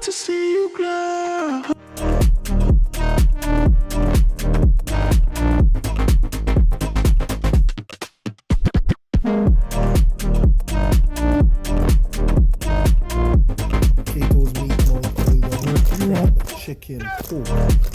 to see you glow. CATOG's meat, oildown, chicken, pork.